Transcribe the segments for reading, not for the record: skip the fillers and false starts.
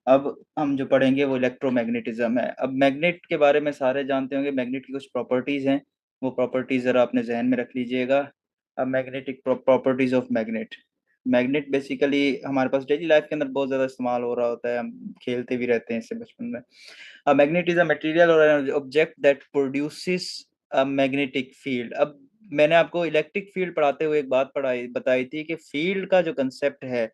अब हम जो पढ़ेंगे वो इलेक्ट्रोमैग्नेटिज्म है। अब मैग्नेट के बारे में सारे जानते होंगे, मैग्नेट की कुछ प्रॉपर्टीज हैं, वो प्रॉपर्टीज जरा अपने जहन में रख लीजिएगा। अब magnetic properties of magnet. Magnet basically हमारे पास डेली लाइफ के अंदर बहुत ज्यादा इस्तेमाल हो रहा होता है, हम खेलते भी रहते हैं इससे बचपन में। A magnet is a material और an object that produces a magnetic field. अब मैंने आपको इलेक्ट्रिक फील्ड पढ़ाते हुए एक बात पढ़ाई बताई थी कि फील्ड का जो कंसेप्ट है,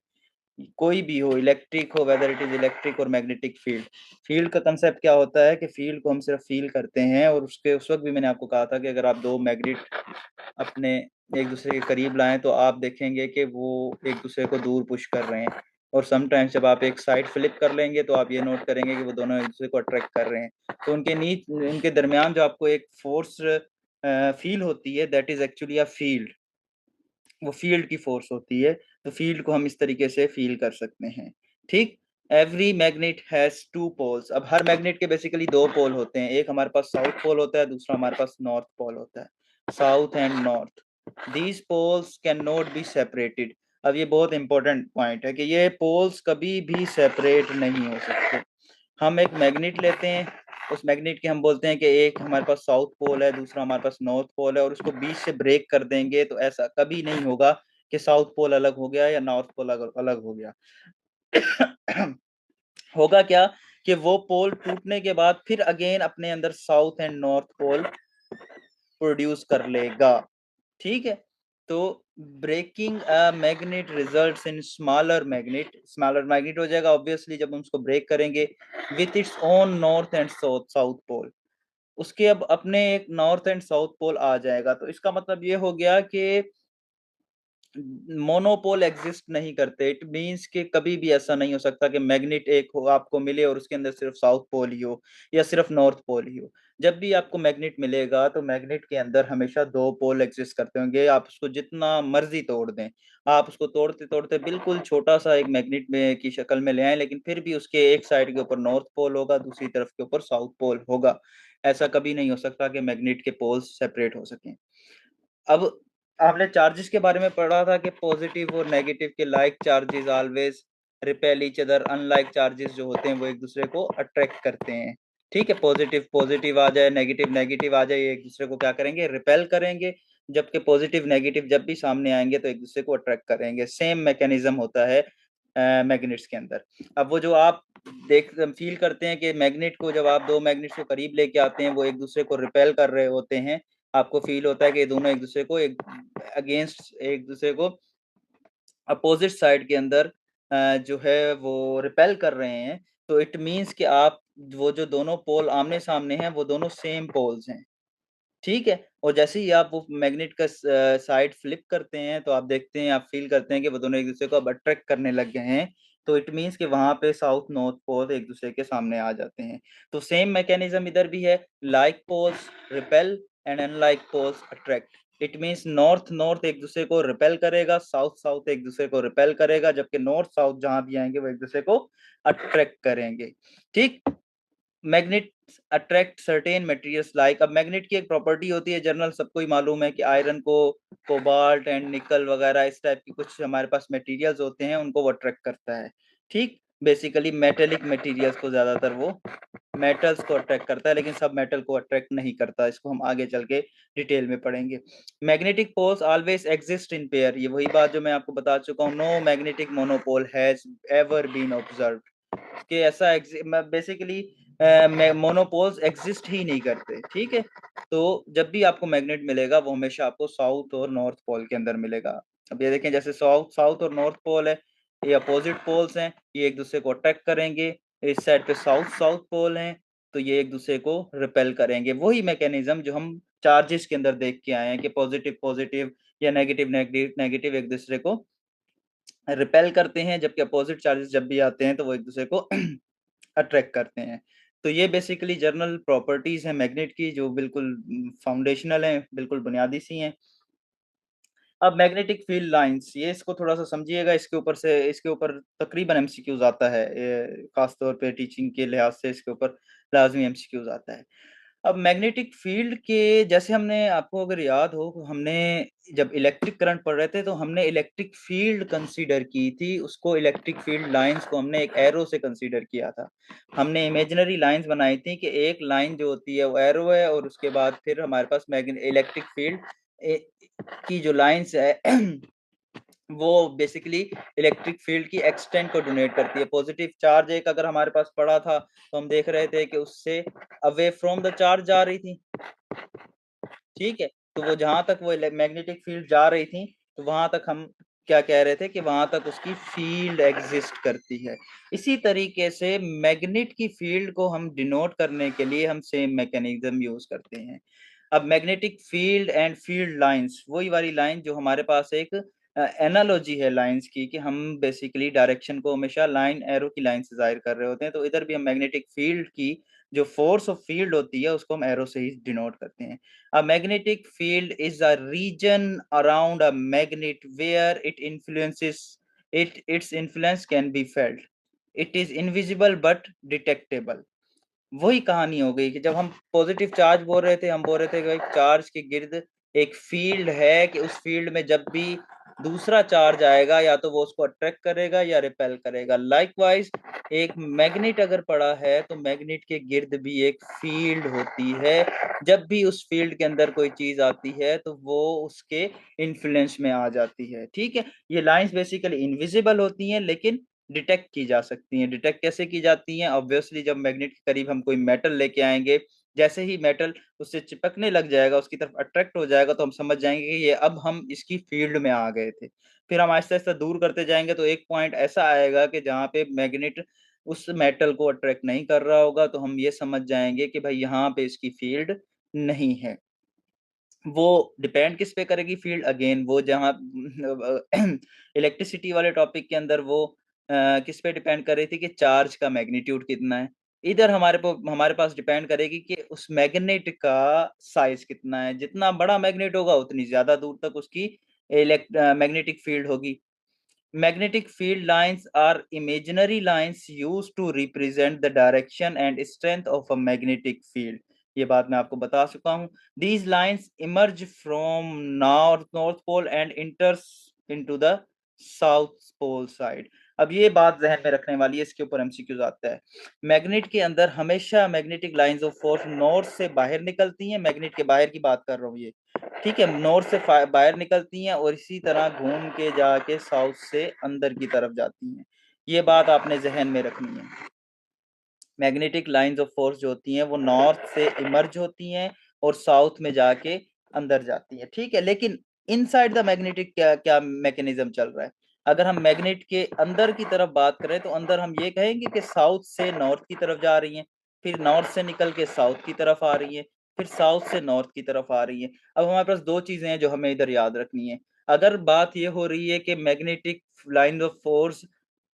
कोई भी हो, इलेक्ट्रिक हो, वेदर इट इज इलेक्ट्रिक और मैग्नेटिक फील्ड, फील्ड का कंसेप्ट क्या होता है कि फील्ड को हम सिर्फ फील करते हैं। और उसके उस वक्त भी मैंने आपको कहा था कि अगर आप दो मैग्नेट अपने एक दूसरे के करीब लाएं तो आप देखेंगे कि वो एक दूसरे को दूर पुश कर रहे हैं। और समटाइम्स जब आप एक साइड फ्लिप कर लेंगे तो आप ये नोट करेंगे कि वो दोनों एक दूसरे को अट्रैक्ट कर रहे हैं। तो उनके दरमियान जो आपको एक फोर्स फील होती है, that is actually a field. वो फील्ड की फोर्स होती है। तो फील्ड को हम इस तरीके से फील कर सकते हैं। ठीक। Every magnet has two poles. अब हर मैग्नेट के बेसिकली दो पोल होते हैं, एक हमारे पास साउथ पोल होता है, दूसरा हमारे पास नॉर्थ पोल होता है। South and north, these poles can not be separated. अब ये बहुत इंपॉर्टेंट पॉइंट है कि ये पोल्स कभी भी सेपरेट नहीं हो सकते। हम एक मैग्नेट लेते हैं, उस मैग्नेट के हम बोलते हैं कि एक हमारे पास साउथ पोल है, दूसरा हमारे पास नॉर्थ पोल है, और उसको बीच से ब्रेक कर देंगे तो ऐसा कभी नहीं होगा कि साउथ पोल अलग हो गया या नॉर्थ पोल अलग हो गया। होगा क्या कि वो पोल टूटने के बाद फिर अगेन अपने अंदर south and north pole produce कर लेगा। ठीक है। तो breaking a magnet results in smaller magnet हो जाएगा ऑब्वियसली जब हम उसको ब्रेक करेंगे with its own north and south pole. उसके अब अपने एक नॉर्थ एंड साउथ पोल आ जाएगा। तो इसका मतलब ये हो गया कि मोनोपोल एग्जिस्ट नहीं करते। इट मींस कि कभी भी ऐसा नहीं हो सकता कि मैग्नेट एक हो आपको मिले और उसके अंदर सिर्फ साउथ पोल ही हो या सिर्फ नॉर्थ पोल ही हो। जब भी आपको मैग्नेट मिलेगा तो मैग्नेट के अंदर हमेशा दो पोल एग्जिस्ट करते होंगे। आप उसको जितना मर्जी तोड़ दें, आप उसको तोड़ते तोड़ते बिल्कुल छोटा सा एक मैग्नेट में की शक्ल में ले आए, लेकिन फिर भी उसके एक साइड के ऊपर नॉर्थ पोल होगा, दूसरी तरफ के ऊपर साउथ पोल होगा। ऐसा कभी नहीं हो सकता कि मैग्नेट के पोल्स सेपरेट हो सकें। अब आपने चार्जेस के बारे में पढ़ा था कि पॉजिटिव और नेगेटिव के like charges always repel each other, unlike charges जो होते हैं वो एक दूसरे को अट्रैक्ट करते हैं। ठीक है, पॉजिटिव पॉजिटिव आ जाए, नेगेटिव नेगेटिव आ जाए, ये एक दूसरे को क्या करेंगे, रिपेल करेंगे। जबकि पॉजिटिव नेगेटिव जब भी सामने आएंगे तो एक दूसरे को अट्रैक्ट करेंगे। सेम मैकेनिज्म होता है मैग्नेट्स के अंदर। अब वो जो आप देख फील करते हैं कि मैग्नेट को, जब आप दो मैग्नेट्स को करीब लेके आते हैं वो एक दूसरे को रिपेल कर रहे होते हैं, आपको फील होता है कि ये दोनों एक दूसरे को एक दूसरे को अपोजिट साइड के अंदर जो है वो रिपेल कर रहे हैं। तो इट मींस कि आप वो जो दोनों पोल आमने सामने हैं वो दोनों सेम पोल्स हैं। ठीक है। और जैसे ही आप वो मैग्नेट का साइड फ्लिप करते हैं तो आप देखते हैं, आप फील करते हैं कि वो दोनों एक दूसरे को अब अट्रैक्ट करने लग गए हैं। तो इट मींस कि वहां पे साउथ नॉर्थ पोल एक दूसरे के सामने आ जाते हैं। तो सेम मैकेनिज्म इधर भी है, like poles repel and unlike poles attract. It means north north एक दूसरे को रिपेल करेगा, साउथ साउथ एक दूसरे को रिपेल करेगा, जबकि नॉर्थ साउथ जहां भी आएंगे वो एक दूसरे को अट्रैक्ट करेंगे। ठीक। Magnet attract certain materials like, अब मैग्नेट की एक प्रॉपर्टी होती है जनरल, सबको ही मालूम है कि आयरन को, कोबाल्ट एंड निकल वगैरह इस टाइप की कुछ हमारे पास मटेरियल्स होते हैं, उनको वो अट्रैक्ट करता है। ठीक। बेसिकली मेटेलिक मटेरियल्स को ज्यादातर वो मेटल्स को अट्रैक्ट करता है, लेकिन सब मेटल को अट्रैक्ट नहीं करता। इसको हम आगे चल के डिटेल में पढ़ेंगे। Magnetic poles always exist in pair, ये वही बात जो मैं आपको बता चुका हूँ। No magnetic monopole has ever been observed, कि ऐसा बेसिकली मोनोपोल्स एग्जिस्ट ही नहीं करते। ठीक है। तो जब भी आपको मैग्नेट मिलेगा वो हमेशा आपको साउथ और नॉर्थ पोल के अंदर मिलेगा। अब ये देखें, जैसे साउथ साउथ और नॉर्थ पोल है, ये अपोजिट पोल्स हैं, ये एक दूसरे को अट्रैक्ट करेंगे। इस साइड पे साउथ साउथ पोल हैं, तो ये एक दूसरे को रिपेल करेंगे। वही मैकेनिज्म जो हम चार्जेस के अंदर देख के आए हैं कि पॉजिटिव पॉजिटिव या नेगेटिव नेगेटिव नेगेटिव एक दूसरे को रिपेल करते हैं, जबकि अपोजिट चार्जेस जब भी आते हैं तो वो एक दूसरे को अट्रैक्ट करते हैं। तो ये बेसिकली जर्नल प्रॉपर्टीज हैं मैग्नेट की, जो बिल्कुल फाउंडेशनल हैं, बिल्कुल बुनियादी सी हैं। अब मैग्नेटिक फील्ड लाइंस, ये इसको थोड़ा सा समझिएगा, इसके ऊपर तकरीबन एमसीक्यूज आता है, खास तौर पे टीचिंग के लिहाज से इसके ऊपर लाजमी एमसीक्यूज आता है। अब मैग्नेटिक फील्ड के जैसे हमने आपको अगर याद हो, हमने जब इलेक्ट्रिक करंट पढ़ रहे थे तो हमने इलेक्ट्रिक फील्ड कंसीडर की थी, उसको इलेक्ट्रिक फील्ड लाइंस को हमने एक एरो से कंसीडर किया था। हमने इमेजिनरी लाइंस बनाई थी कि एक लाइन जो होती है वो एरो है, और उसके बाद फिर हमारे पास इलेक्ट्रिक फील्ड की जो लाइंस है वो बेसिकली इलेक्ट्रिक फील्ड की एक्सटेंट को डोनेट करती है। पॉजिटिव चार्ज एक अगर हमारे पास पड़ा था तो हम देख रहे थे कि उससे अवे फ्रॉम द चार्ज जा रही थी, ठीक है। तो वो जहां तक वो मैग्नेटिक फील्ड जा रही थी, तो वहां तक हम क्या कह रहे थे कि वहां तक उसकी फील्ड एग्जिस्ट करती है। इसी तरीके से मैग्नेट की फील्ड को हम डिनोट करने के लिए हम सेम मैकेनिज्म यूज करते हैं। अब magnetic field and field lines वही वाली लाइन जो हमारे पास एक एनालॉजी है लाइंस की, कि हम बेसिकली डायरेक्शन को हमेशा लाइन एरो की लाइन से जाहिर कर रहे होते हैं, तो इधर भी हम मैग्नेटिक फील्ड की जो फोर्स ऑफ फील्ड होती है उसको हम एरो से ही डिनोट करते हैं। A magnetic field is a region around a magnet where its influence can be felt. It is invisible but detectable. वही कहानी हो गई कि जब हम पॉजिटिव चार्ज बोल रहे थे, हम बोल रहे थे कि भाई चार्ज के गिर्द एक फील्ड है, कि उस फील्ड में जब भी दूसरा चार्ज आएगा या तो वो उसको अट्रैक्ट करेगा या रिपेल करेगा। लाइकवाइज एक मैग्नेट अगर पड़ा है तो मैग्नेट के गिर्द भी एक फील्ड होती है। जब भी उस फील्ड के अंदर कोई चीज आती है तो वो उसके इन्फ्लुएंस में आ जाती है, ठीक है। ये लाइंस बेसिकली इनविजिबल होती हैं लेकिन डिटेक्ट की जा सकती हैं। डिटेक्ट कैसे की जाती हैं? ऑब्वियसली जब मैग्नेट के करीब हम कोई मेटल लेके आएंगे, जैसे ही मेटल उससे चिपकने लग जाएगा, उसकी तरफ अट्रैक्ट हो जाएगा, तो हम समझ जाएंगे कि ये अब हम इसकी फील्ड में आ गए थे। फिर हम आहिस्ता आहिस्ता दूर करते जाएंगे तो एक पॉइंट ऐसा आएगा कि जहाँ पे मैग्नेट उस मेटल को अट्रैक्ट नहीं कर रहा होगा, तो हम ये समझ जाएंगे कि भाई यहाँ पे इसकी फील्ड नहीं है। वो डिपेंड किस पे करेगी फील्ड? अगेन वो जहाँ इलेक्ट्रिसिटी वाले टॉपिक के अंदर वो किस पे डिपेंड कर रही थी कि चार्ज का मैग्नीट्यूड कितना है। इधर हमारे पास डिपेंड करेगी कि उस मैग्नेट का साइज कितना है। जितना बड़ा मैग्नेट होगा उतनी ज्यादा दूर तक उसकी मैग्नेटिक फील्ड होगी। Magnetic field lines are imaginary lines used to represent the direction and strength of a magnetic field. ये बात मैं आपको बता चुका हूँ। These lines emerge from north pole and enters into the south pole side. अब ये बात जहन में रखने वाली है, इसके ऊपर एमसीक्यूज आता है। मैग्नेट के अंदर हमेशा magnetic lines of force north से बाहर निकलती हैं। मैग्नेट के बाहर की बात कर रहा हूँ ये, ठीक है। नॉर्थ से बाहर निकलती हैं और इसी तरह घूम के जाके साउथ से अंदर की तरफ जाती हैं। ये बात आपने जहन में रखनी है। मैग्नेटिक लाइंस ऑफ फोर्स जो होती हैं वो नॉर्थ से इमर्ज होती हैं और साउथ में जाके अंदर जाती हैं, ठीक है। लेकिन इनसाइड द मैग्नेटिक क्या क्या मैकेनिज्म चल रहा है? अगर हम मैग्नेट के अंदर की तरफ बात करें तो अंदर हम ये कहेंगे कि साउथ से नॉर्थ की तरफ जा रही हैं, फिर नॉर्थ से निकल के साउथ की तरफ आ रही है, फिर साउथ से नॉर्थ की तरफ आ रही है। अब हमारे पास दो चीजें हैं जो हमें इधर याद रखनी है। अगर बात ये हो रही है कि magnetic line of force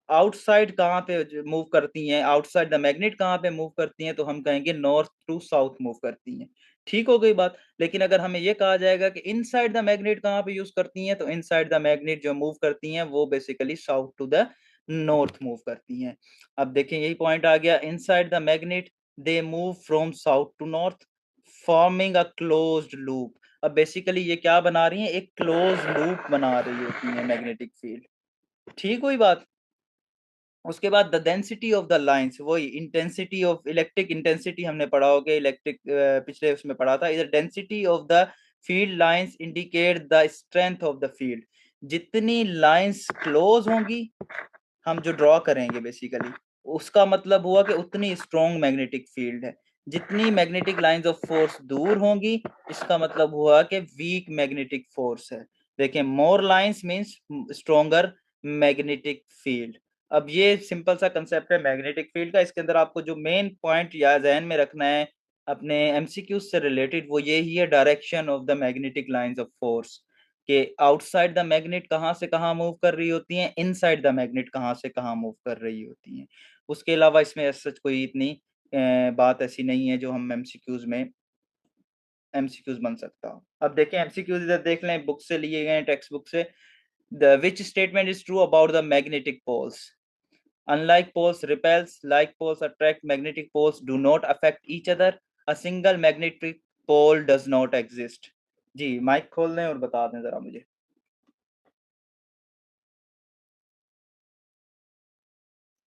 outside कहाँ पे मूव करती हैं, आउटसाइड द मैग्नेट कहाँ पे मूव करती हैं, तो हम कहेंगे नॉर्थ टू साउथ मूव करती हैं। ठीक हो गई बात। लेकिन अगर हमें ये कहा जाएगा कि इनसाइड द मैग्नेट कहाँ पे यूज करती हैं, तो इनसाइड द मैग्नेट जो मूव करती हैं वो basically south to the north move करती हैं। अब देखें यही पॉइंट आ गया, inside the magnet they move from south to north forming a closed loop. अब बेसिकली ये क्या बना रही हैं? एक क्लोज लूप बना रही होती है मैग्नेटिक फील्ड। ठीक हुई बात। उसके बाद the density of the lines, वही इंटेंसिटी ऑफ इलेक्ट्रिक इंटेंसिटी हमने पढ़ा होगा इलेक्ट्रिक पिछले उसमें पढ़ा था। इधर density of the field lines indicate the strength of the field. जितनी लाइंस क्लोज होंगी हम जो ड्रॉ करेंगे बेसिकली, उसका मतलब हुआ कि उतनी स्ट्रॉन्ग मैग्नेटिक फील्ड है। जितनी मैग्नेटिक लाइंस ऑफ फोर्स दूर होंगी, इसका मतलब हुआ कि वीक मैग्नेटिक फोर्स है। देखें, more lines means stronger magnetic field. अब ये सिंपल सा कंसेप्ट है मैग्नेटिक फील्ड का। इसके अंदर आपको जो मेन पॉइंट या जहन में रखना है अपने एमसीक्यू से रिलेटेड, वो ये ही है, direction of the magnetic lines of force, कि आउटसाइड द मैग्नेट कहाँ से कहाँ मूव कर रही होती हैं, इनसाइड द मैग्नेट कहाँ से कहाँ मूव कर रही होती हैं। उसके अलावा इसमें सच कोई इतनी बात ऐसी नहीं है जो हम एमसीक्यूज बन सकता हो। अब देखें एमसीक्यूज इधर देख लें, बुक से लिए गए टेक्स्ट बुक से। The which statement is true about the magnetic poles? Unlike poles repels, like poles attract, magnetic poles do not affect each other. A single magnetic pole does not exist. जी mic खोल दें और बता दें जरा मुझे।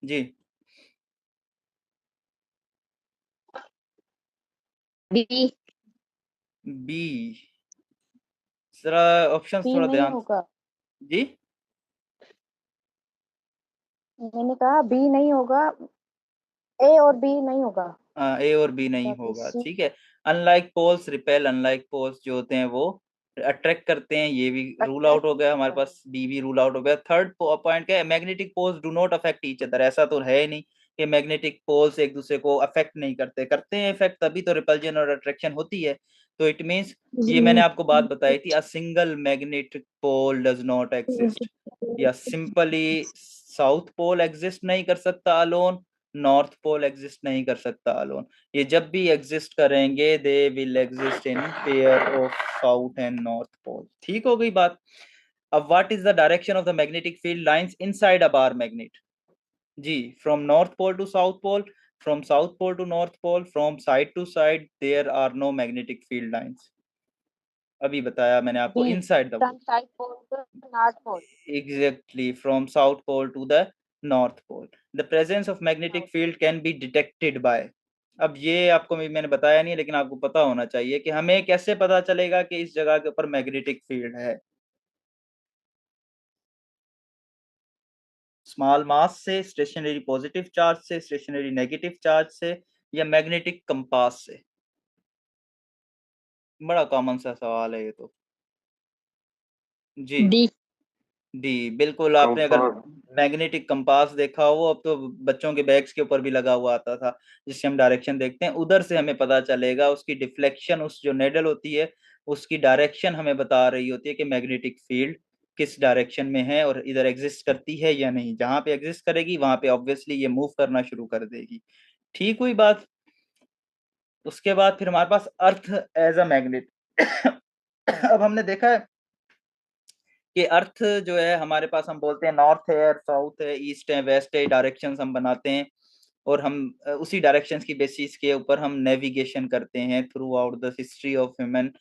जी। बी। बी। जरा ऑप्शंस बी थोड़ा नहीं ध्यान होगा। जी। मैंने कहा बी नहीं होगा। ए और बी नहीं होगा। ए और बी नहीं बाकी होगा, सी। ठीक है। Unlike poles repel, unlike poles जो होते हैं वो अट्रैक्ट करते हैं, ये भी रूल आउट हो अट्रैक्ट गया हमारे कर। पास, डी भी रूल आउट हो गया। थर्ड पॉइंट क्या है, magnetic poles do not affect each other, ऐसा तो है ही नहीं कि मैग्नेटिक पोल्स एक दूसरे को अफेक्ट नहीं करते, करते हैं इफेक्ट, तभी तो रिपल्जन और अट्रैक्शन होती है। तो इट मीन्स ये मैंने आपको बात बताई थी, a single magnetic pole does not exist, या सिंपली साउथ पोल एग्जिस्ट नहीं कर सकता अलोन, नॉर्थ पोल एग्जिस्ट नहीं कर सकता अलोन। ये जब भी एग्जिस्ट करेंगे they will exist in pair of south and north pole. ठीक हो गई बात। अब what is the direction of the magnetic field lines inside a bar magnet? जी, from north pole to south pole, from south pole to north pole, from side to side there are no magnetic field lines. अभी बताया मैंने आपको, B inside the. From side pole to north pole. Exactly, from south pole to the north pole. The presence of magnetic field can be detected by। अब ये आपको मैंने बताया नहीं, लेकिन आपको पता होना चाहिए कि हमें कैसे पता चलेगा कि इस जगह के ऊपर मैग्नेटिक फील्ड है। स्मॉल मास से, स्टेशनरी पॉजिटिव चार्ज से, स्टेशनरी नेगेटिव चार्ज से, या मैग्नेटिक कंपास से। बड़ा कॉमन सा सवाल है ये तो। जी। डी। डी बिल्कुल, आपने अगर मैग्नेटिक कंपास देखा हो, अब तो बच्चों के बैग्स के ऊपर भी लगा हुआ आता था, जिससे हम डायरेक्शन देखते हैं, उधर से हमें पता चलेगा उसकी डिफ्लेक्शन, उस जो नेडल होती है उसकी डायरेक्शन हमें बता रही होती है कि मैग्नेटिक फील्ड किस डायरेक्शन में है और इधर एग्जिस्ट करती है या नहीं। जहां पे एग्जिस्ट करेगी वहां पे ऑब्वियसली ये मूव करना शुरू कर देगी। ठीक हुई बात। उसके बाद फिर हमारे पास अर्थ एज अ मैग्नेट। अब हमने देखा है कि अर्थ जो है हमारे पास, हम बोलते हैं नॉर्थ है, साउथ है, ईस्ट है, वेस्ट है, डायरेक्शन हम बनाते हैं, और हम उसी डायरेक्शंस की बेसिस के ऊपर हम नेविगेशन करते हैं through out the history of human.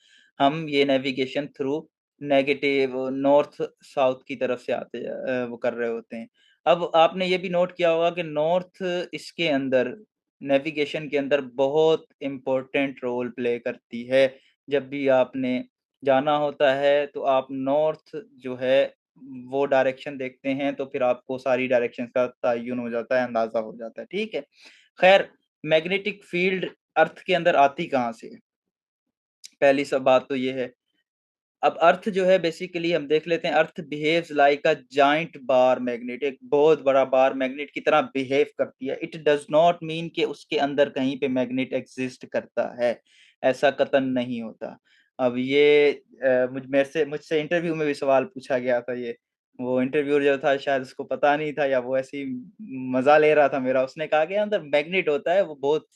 हम ये navigation through negative north south की तरफ से आते वो कर रहे होते हैं। अब आपने ये भी नोट किया होगा कि नॉर्थ इसके अंदर, नेविगेशन के अंदर बहुत इम्पोर्टेंट रोल प्ले करती है। जब भी आपने जाना होता है तो आप नॉर्थ जो है वो डायरेक्शन देखते हैं, तो फिर आपको सारी डायरेक्शन का तयन हो जाता है, अंदाजा हो जाता है। ठीक है। खैर, मैग्नेटिक फील्ड अर्थ के अंदर आती कहाँ से है? पहली सब बात तो ये है। अब अर्थ जो है बेसिकली हम देख लेते हैं, earth behaves like a giant bar magnet, एक बहुत बड़ा बार मैग्नेट की तरह बिहेव करती है। इट डज नॉट मीन कि उसके अंदर कहीं पे मैग्नेट एग्जिस्ट करता है, ऐसा कतन नहीं होता। अब ये मुझसे मुझसे इंटरव्यू में भी सवाल पूछा गया था ये, वो इंटरव्यूअर जो था शायद उसको पता नहीं था, या वो ऐसी मजा ले रहा था मेरा, उसने कहा कि अंदर मैग्नेट होता है, वो बहुत,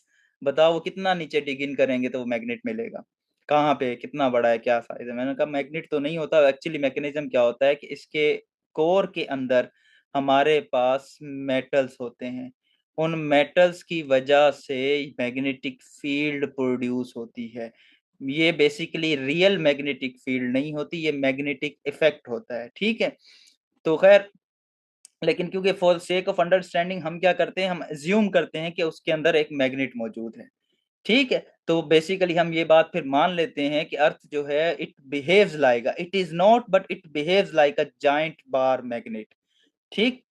बताओ वो कितना नीचे डिग इन करेंगे तो वो मैग्नेट मिलेगा, कहाँ पे, कितना बड़ा है, क्या साइज है। मैंने कहा मैग्नेट तो नहीं होता, एक्चुअली मैकेनिज्म क्या होता है कि इसके कोर के अंदर हमारे पास मेटल्स होते हैं, उन मेटल्स की वजह से मैग्नेटिक फील्ड प्रोड्यूस होती है। ये बेसिकली रियल मैग्नेटिक फील्ड नहीं होती, ये मैग्नेटिक इफेक्ट होता है। ठीक है। तो खैर, लेकिन क्योंकि फॉर सेक ऑफ अंडरस्टैंडिंग हम क्या करते हैं, हम अज्यूम करते हैं कि उसके अंदर एक मैग्नेट मौजूद है। ठीक है। तो बेसिकली हम ये बात फिर मान लेते हैं कि अर्थ जो है it behaves like, it is not but it behaves like a giant bar magnet. ठीक।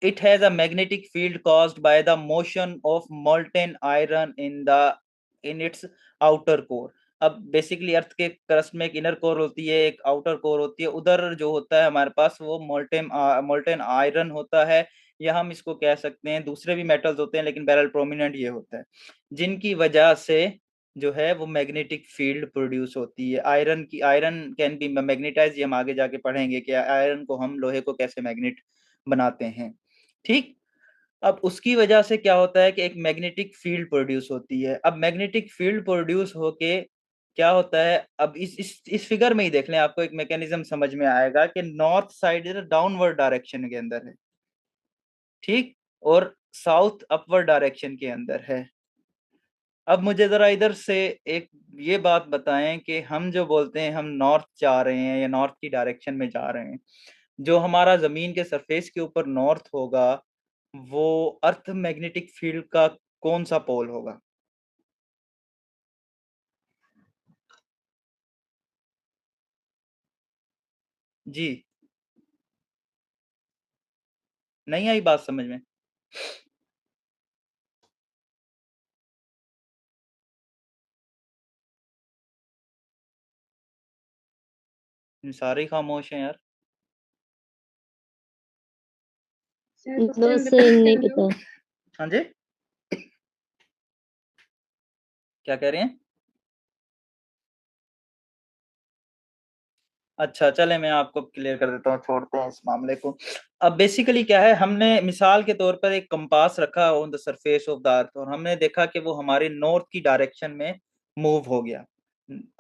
It has a magnetic field caused by the motion of molten iron in its outer core। अब basically earth के crust में एक inner core होती है, एक outer core होती है, उधर जो होता है हमारे पास वो मोल्टेन आयरन होता है, या हम इसको कह सकते हैं दूसरे भी मेटल्स होते हैं, लेकिन बैरल प्रोमिनेंट ये होता है, जिनकी वजह से जो है वो मैग्नेटिक फील्ड प्रोड्यूस होती है। आयरन कैन बी मैग्नेटाइज, ये हम आगे जाके पढ़ेंगे कि आयरन को, हम लोहे को कैसे मैग्नेट बनाते हैं। ठीक। अब उसकी वजह से क्या होता है कि एक मैग्नेटिक फील्ड प्रोड्यूस होती है। अब मैग्नेटिक फील्ड प्रोड्यूस होके क्या होता है, अब इस फिगर में ही देख लें, आपको एक मैकेनिज्म समझ में आएगा कि नॉर्थ साइड इधर डाउनवर्ड डायरेक्शन के अंदर है, ठीक, और साउथ अपवर्ड डायरेक्शन के अंदर है। अब मुझे जरा इधर से एक ये बात बताएं कि हम जो बोलते हैं हम नॉर्थ जा रहे हैं या नॉर्थ की डायरेक्शन में जा रहे हैं, जो हमारा जमीन के सरफेस के ऊपर नॉर्थ होगा वो अर्थ मैग्नेटिक फील्ड का कौन सा पोल होगा? जी, नहीं आई बात समझ में? सारे ही खामोश हैं यार। नो सर, नहीं पता। हाँ जी, क्या कह रहे हैं? अच्छा चले, मैं आपको क्लियर कर देता हूँ, छोड़ते हैं इस मामले को। अब बेसिकली क्या है, हमने मिसाल के तौर पर एक कंपास रखा on the surface of the earth और हमने देखा कि वो हमारे नॉर्थ की डायरेक्शन में मूव हो गया।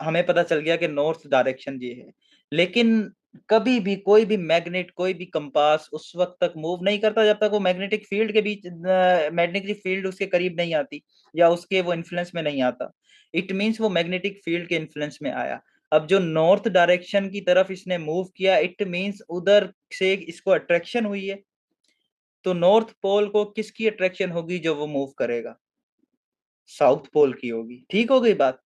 हमें पता चल गया कि नॉर्थ डायरेक्शन ये है, लेकिन कभी भी कोई भी मैग्नेट, कोई भी कंपास उस वक्त तक मूव नहीं करता जब तक वो मैग्नेटिक फील्ड के बीच, मैग्नेटिक फील्ड उसके करीब नहीं आती या उसके वो इन्फ्लुएंस में नहीं आता। इट मीन्स वो मैग्नेटिक फील्ड के इन्फ्लुएंस में आया। अब जो नॉर्थ डायरेक्शन की तरफ इसने मूव किया, इट मींस उधर से इसको अट्रैक्शन हुई है। तो नॉर्थ पोल को किसकी अट्रैक्शन होगी जो वो मूव करेगा? साउथ पोल की होगी। ठीक हो गई बात।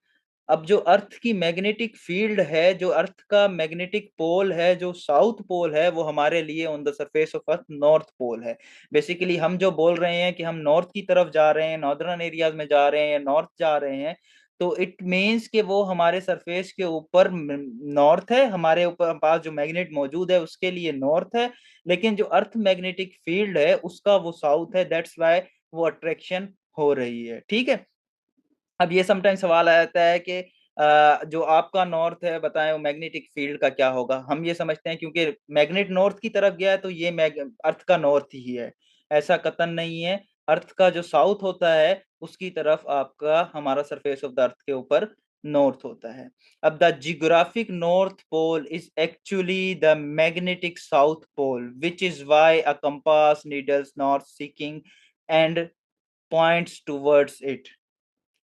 अब जो अर्थ की मैग्नेटिक फील्ड है, जो अर्थ का मैग्नेटिक पोल है, जो साउथ पोल है, वो हमारे लिए on the surface of earth north pole है। बेसिकली हम जो बोल रहे हैं कि हम नॉर्थ की तरफ जा रहे हैं, नॉर्दर्न एरियाज में जा रहे हैं या नॉर्थ जा रहे हैं, तो इट मीन्स कि वो हमारे सरफेस के ऊपर नॉर्थ है, हमारे ऊपर पास जो मैग्नेट मौजूद है उसके लिए नॉर्थ है, लेकिन जो अर्थ मैग्नेटिक फील्ड है उसका वो साउथ है। दैट्स वाई वो अट्रैक्शन हो रही है। ठीक है। अब ये समटाइम सवाल आ जाता है कि जो आपका नॉर्थ है बताएं वो मैग्नेटिक फील्ड का क्या होगा। हम ये समझते हैं क्योंकि मैग्नेट नॉर्थ की तरफ गया है तो ये अर्थ का नॉर्थ ही है। ऐसा कतन नहीं है। अर्थ का जो साउथ होता है उसकी तरफ आपका हमारा सरफेस ऑफ द अर्थ के ऊपर नॉर्थ होता है। अब the geographic north pole is actually the magnetic south pole which is why a compass needles north seeking and points towards it.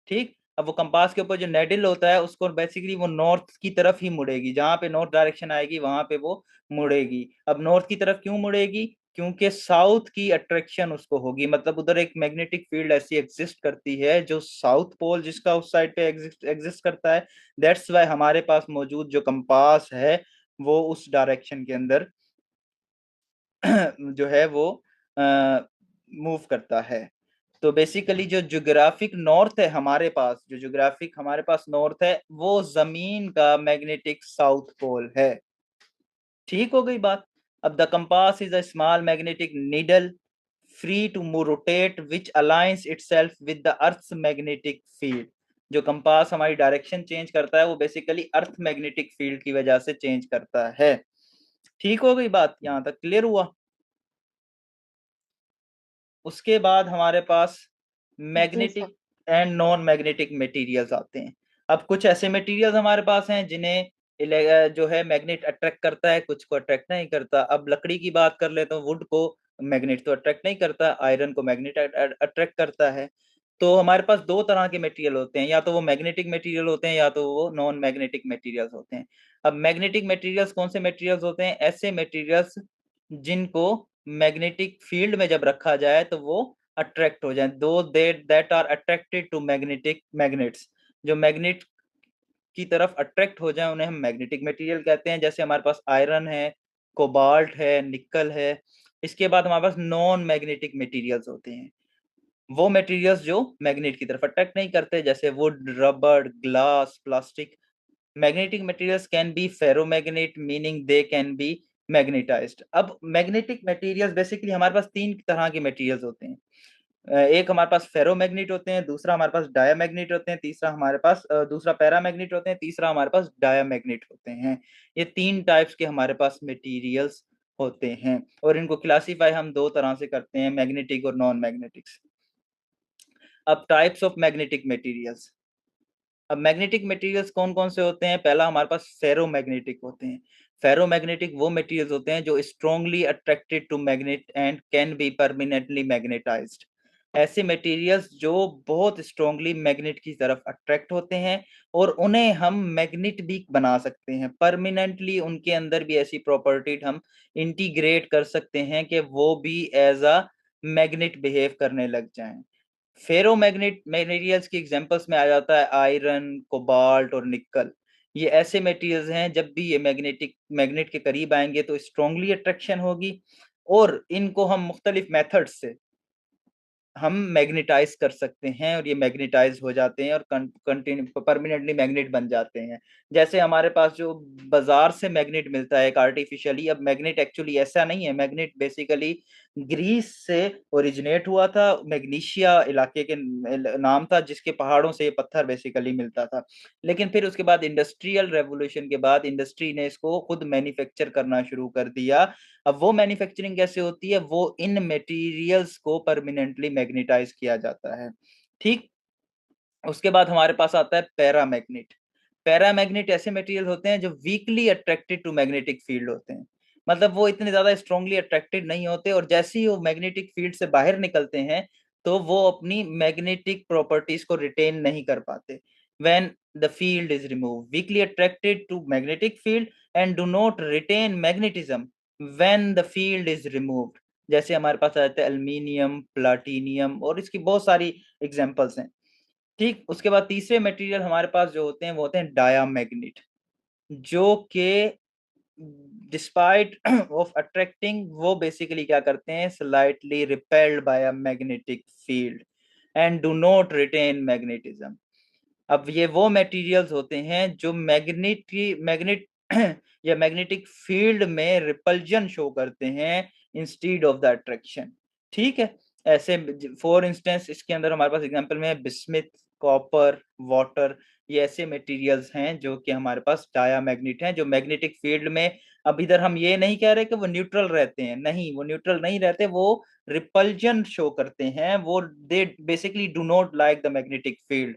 ठीक। अब वो कंपास के ऊपर जो नेडल होता है उसको बेसिकली वो नॉर्थ की तरफ ही मुड़ेगी, जहां पे नॉर्थ डायरेक्शन आएगी वहां पे वो मुड़ेगी। अब नॉर्थ की तरफ क्यों मुड़ेगी? क्योंकि साउथ की अट्रैक्शन उसको होगी, मतलब उधर एक मैग्नेटिक फील्ड ऐसी एग्जिस्ट करती है जो साउथ पोल जिसका उस साइड पे एग्जिस्ट एग्जिस्ट करता है। दैट्स वाई हमारे पास मौजूद जो कंपास है वो उस डायरेक्शन के अंदर जो है वो मूव करता है। तो बेसिकली जो ज्योग्राफिक नॉर्थ है हमारे पास, जो ज्योग्राफिक हमारे पास नॉर्थ है वो जमीन का मैग्नेटिक साउथ पोल है। ठीक हो गई बात। अब the compass is a small magnetic needle free to rotate which aligns itself with the earth's magnetic field. जो कंपास हमारी डायरेक्शन चेंज करता है वो बेसिकली अर्थ मैग्नेटिक फील्ड की वजह से चेंज करता है। ठीक हो गई बात, यहां तक क्लियर हुआ? उसके बाद हमारे पास जी sir. Magnetic and non magnetic materials आते हैं। अब कुछ ऐसे मटेरियल्स हमारे पास हैं जिन्हें जो है मैग्नेट अट्रैक्ट करता है, कुछ को अट्रैक्ट नहीं करता। अब लकड़ी की बात कर ले तो वुड को मैग्नेट तो अट्रैक्ट नहीं करता, आयरन को मैग्नेट अट्रैक्ट करता है। तो हमारे पास दो तरह के मटेरियल होते हैं, या तो वो मैग्नेटिक मटेरियल होते हैं या तो वो नॉन मैग्नेटिक मटेरियल्स होते हैं। अब मैग्नेटिक मटेरियल्स कौन से मटेरियल्स होते हैं? ऐसे मटेरियल्स जिनको मैग्नेटिक फील्ड में जब रखा जाए तो वो अट्रैक्ट हो जाए, those that are attracted to magnetic magnets. जो मैग्नेट की तरफ अट्रैक्ट हो जाए उन्हें हम मैग्नेटिक मटेरियल कहते हैं। जैसे हमारे पास आयरन है, कोबाल्ट है, निकल है। इसके बाद हमारे पास नॉन मैग्नेटिक मटेरियल्स होते हैं, वो मटेरियल्स जो मैग्नेट की तरफ अट्रैक्ट नहीं करते, जैसे would, rubber, glass, plastic. Magnetic materials can be ferromagnet meaning they can be magnetised. अब मैग्नेटिक मटेरियल्स बेसिकली हमारे पास तीन तरह के मटेरियल्स होते हैं। एक हमारे पास फेरोमैग्नेट होते हैं, दूसरा हमारे पास डायामैग्नेट होते हैं, तीसरा हमारे पास दूसरा पैरामैग्नेट होते हैं, तीसरा हमारे पास डायामैग्नेट होते हैं। ये तीन टाइप्स के हमारे पास मटेरियल्स होते हैं और इनको क्लासीफाई हम दो तरह से करते हैं, मैग्नेटिक और नॉन मैग्नेटिक्स। अब टाइप्स ऑफ मैग्नेटिक मटेरियल्स। अब मैग्नेटिक मटेरियल्स कौन कौन से होते हैं? पहला हमारे पास फेरोमैग्नेटिक होते हैं। फेरोमैग्नेटिक वो मटेरियल्स होते हैं जो strongly attracted to magnet and can be permanently magnetized. ऐसे मटेरियल्स जो बहुत स्ट्रांगली मैग्नेट की तरफ अट्रैक्ट होते हैं और उन्हें हम मैग्नेट भी बना सकते हैं परमानेंटली, उनके अंदर भी ऐसी प्रॉपर्टी हम इंटीग्रेट कर सकते हैं कि वो भी एज अ मैग्नेट बिहेव करने लग जाएं। फेरोमैग्नेट मटेरियल्स की एग्जांपल्स में आ जाता है आयरन, कोबाल्ट और निकल। ये ऐसे मटेरियल्स हैं जब भी ये मैग्नेट के करीब आएंगे तो स्ट्रांगली अट्रैक्शन होगी, और इनको हम मुख्तलिफ मेथड से हम मैग्नेटाइज कर सकते हैं और ये मैग्नेटाइज हो जाते हैं और कंटिन्यू परमानेंटली मैग्नेट बन जाते हैं। जैसे हमारे पास जो बाजार से मैग्नेट मिलता है एक आर्टिफिशियली, अब मैग्नेट एक्चुअली ऐसा नहीं है, मैग्नेट बेसिकली ग्रीस से ओरिजिनेट हुआ था, मैग्नीशिया इलाके के नाम था जिसके पहाड़ों से ये पत्थर बेसिकली मिलता था। लेकिन फिर उसके बाद इंडस्ट्रियल रेवोल्यूशन के बाद इंडस्ट्री ने इसको खुद मैन्युफैक्चर करना शुरू कर दिया। अब वो मैन्युफैक्चरिंग कैसे होती है, वो इन मटेरियल्स को परमानेंटली मैग्नेटाइज किया जाता है। ठीक, उसके बाद हमारे पास आता है पैरामैग्नेट। पैरामैग्नेट ऐसे मटेरियल होते हैं जो weakly attracted to magnetic field होते हैं, मतलब वो इतने ज्यादा स्ट्रांगली अट्रैक्टेड नहीं होते, और जैसे ही वो मैग्नेटिक फील्ड से बाहर निकलते हैं तो वो अपनी मैग्नेटिक प्रॉपर्टीज को रिटेन नहीं कर पाते। When the field is remove, weakly attracted to magnetic field and do not retain magnetism when the field is removed. जैसे हमारे पास आते हैं एल्यूमिनियम, प्लाटिनियम, और इसकी बहुत सारी एग्जांपल्स हैं। ठीक, उसके बाद तीसरे मटेरियल हमारे पास जो होते हैं वो होते हैं डायामैग्नेट, जो कि डिस्पाइट ऑफ अट्रैक्टिंग वो बेसिकली क्या करते हैं, slightly repelled by a magnetic field and do not retain magnetism. अब ये वो मटेरियल्स होते हैं जो मैग्नेट या मैग्नेटिक फील्ड में रिपल्जन शो करते हैं इंस्टीड ऑफ द अट्रैक्शन। ठीक है, ऐसे फॉर इंस्टेंस इसके अंदर हमारे पास एग्जांपल में बिस्मिथ, कॉपर, वाटर, ये ऐसे मटेरियल्स हैं जो कि हमारे पास डायामैग्नेट हैं, जो मैग्नेटिक फील्ड में, अब इधर हम ये नहीं कह रहे कि वो न्यूट्रल रहते हैं, नहीं वो न्यूट्रल नहीं रहते, वो रिपल्जन शो करते हैं, वो they basically do not like the magnetic field.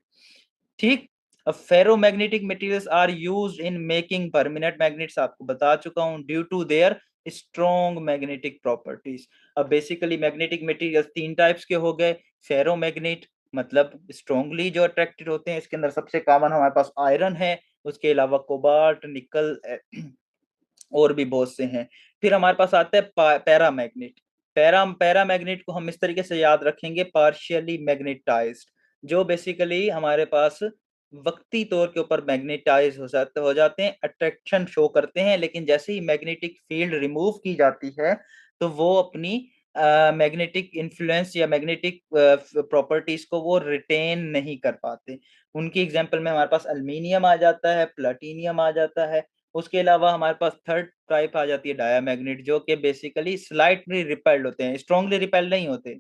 ठीक, अब ferromagnetic materials are used in making permanent magnets, आपको बता चुका हूं, due to their strong magnetic properties. अब बेसिकली मैग्नेटिक मटेरियल्स तीन टाइप्स के हो गए। फेरोमैग्नेट मतलब स्ट्रॉन्गली जो अट्रैक्टेड होते हैं, इसके अंदर सबसे कॉमन हमारे पास आयरन है, उसके अलावा कोबाल्ट, निकल और भी बहुत से हैं। फिर हमारे पास आता है पैरामैग्नेट। पैरामैग्नेट को हम इस तरीके से याद रखेंगे, पार्शियली मैग्नेटाइज्ड, जो बेसिकली हमारे पास वक्ती तौर के ऊपर मैग्नेटाइज हो जाते हैं, अट्रैक्शन शो करते हैं, लेकिन जैसे ही मैग्नेटिक फील्ड रिमूव की जाती है तो वो अपनी मैग्नेटिक इन्फ्लुएंस या मैग्नेटिक प्रॉपर्टीज को वो रिटेन नहीं कर पाते। उनकी एग्जांपल में हमारे पास अल्मीनियम आ जाता है, प्लाटिनियम आ जाता है। उसके अलावा हमारे पास थर्ड टाइप आ जाती है डायामैग्नेट, जो कि बेसिकली स्लाइटली रिपेल्ड होते हैं, स्ट्रांगली रिपेल्ड नहीं होते,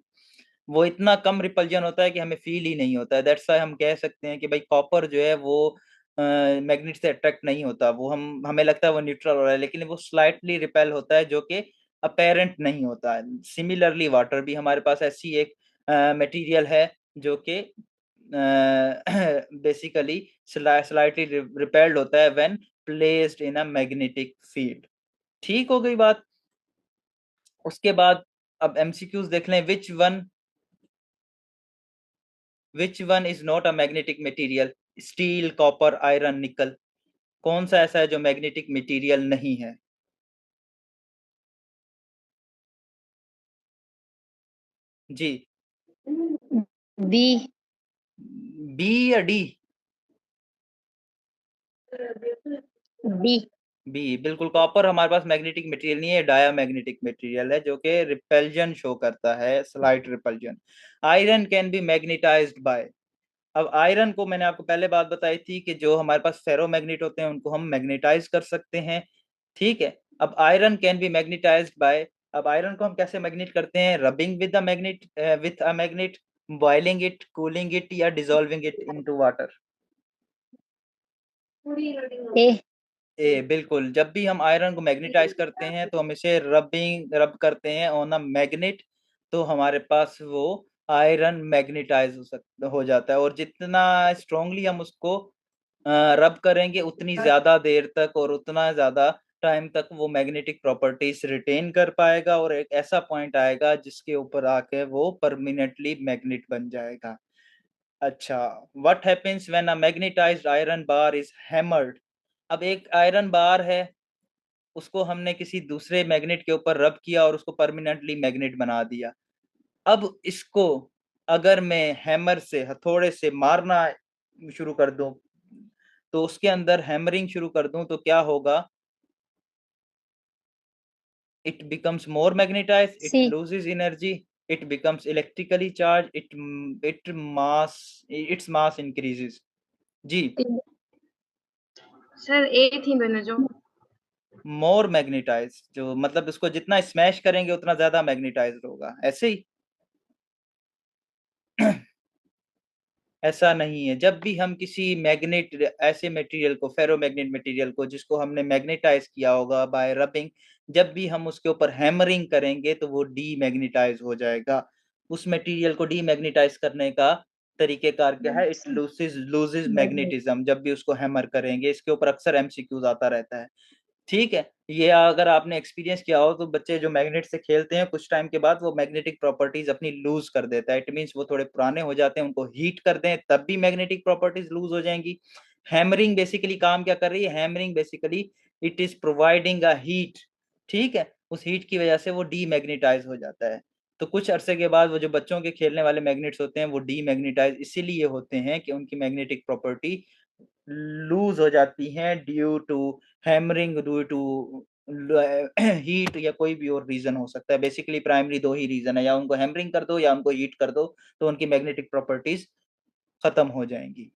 वो इतना कम रिपल्जन होता है कि हमें फील ही नहीं होता है। दैट्स व्हाई हम कह सकते हैं कि भाई कॉपर जो है वो मैग्नेट से अट्रैक्ट नहीं होता, वो हमें लगता है वो न्यूट्रल हो रहा है, लेकिन वो स्लाइटली रिपेल होता है, जो कि अपेरेंट नहीं होता है। सिमिलरली वाटर भी हमारे पास ऐसी एक मटेरियल है जो कि बेसिकली स्लाइटली रिपेल्ड होता है when placed in a magnetic field. ठीक हो गई बात। उसके बाद अब एमसीक्यूज देख लें, which one is not a magnetic material, steel, copper, iron, निकल, कौन सा ऐसा है जो मैग्नेटिक मटेरियल नहीं है? जी, बी। बी या डी? बी। बी बिल्कुल, कॉपर हमारे पास मैग्नेटिक मटेरियल नहीं है, डाया मैग्नेटिक मटेरियल है जो कि रिपल्जन शो करता है, slight repulsion. Iron can be magnetized by, अब आयरन को मैंने आपको पहले बात बताई थी कि जो हमारे पास फेरोमैग्नेट होते हैं उनको हम मैग्नेटाइज कर सकते हैं। ठीक है, अब iron can be magnetized by, अब आयरन को हम कैसे मैग्नेट करते हैं, rubbing with the magnet, with a magnet, boiling it, cooling it, या dissolving it into water. A. A बिल्कुल, जब भी हम आयरन को मैग्नेटाइज करते हैं तो हम इसे रब करते हैं ऑन अ मैग्नेट, तो हमारे पास वो आयरन मैग्नेटाइज हो जाता है, और जितना स्ट्रांगली हम उसको रब करेंगे उतनी ज्यादा देर तक और उतना ज्यादा टाइम तक वो मैग्नेटिक प्रॉपर्टीज रिटेन कर पाएगा और एक ऐसा पॉइंट आएगा जिसके ऊपर आके वो परमानेंटली मैग्नेट बन जाएगा। अच्छा, what happens when a magnetised iron bar is hammered. अब एक आयरन बार है, उसको हमने किसी दूसरे मैग्नेट के ऊपर रब किया और उसको परमानेंटली मैग्नेट बना दिया। अब इसको अगर मैं हैमर से, हथौड़े से मारना शुरू कर दूं, तो उसके अंदर हैमरिंग शुरू कर दूं तो क्या होगा? It becomes more magnetized, it C. loses energy, it becomes electrically charged, its mass increases। Ji, sir ए थी दोनों जो। मोर मैग्नेटाइज, जो मतलब इसको जितना स्मैश करेंगे उतना ज्यादा मैग्नेटाइज होगा, ऐसे ही। ऐसा नहीं है, जब भी हम किसी मैग्नेट, ऐसे मटेरियल को, फेरोमैग्नेट मटेरियल को जिसको हमने मैग्नेटाइज किया होगा बाय रबिंग, जब भी हम उसके ऊपर हैमरिंग करेंगे तो वो डीमैग्नेटाइज हो जाएगा। उस मटेरियल को डीमैग्नेटाइज करने का तरीकेकार क्या है? इट लूजेस मैग्नेटिज्म, जब भी उसको हैमर करेंगे। इसके ऊपर अक्सर एमसीक्यूज आता रहता है, ठीक है। ये अगर आपने एक्सपीरियंस किया हो तो बच्चे जो मैग्नेट से खेलते हैं कुछ टाइम के बाद वो मैग्नेटिक प्रॉपर्टीज अपनी लूज कर देता है। इट मींस वो थोड़े पुराने हो जाते हैं, उनको हीट कर दें तब भी मैग्नेटिक प्रॉपर्टीज लूज हो जाएंगी। हैमरिंग बेसिकली काम क्या कर रही है? Hammering basically it is providing a heat, ठीक है। उस हीट की वजह से वो डीमैग्नेटाइज हो जाता है। तो कुछ अरसे के बाद वो जो बच्चों के खेलने वाले मैग्नेट्स होते हैं वो डीमैग्नेटाइज इसीलिए होते हैं कि उनकी मैग्नेटिक प्रॉपर्टी लूज हो जाती हैं due to hammering, due to heat, या कोई भी और रीजन हो सकता है। बेसिकली प्राइमरी दो ही रीजन है, या उनको हैमरिंग कर दो या उनको हीट कर दो, तो उनकी मैग्नेटिक प्रॉपर्टीज खत्म हो जाएंगी।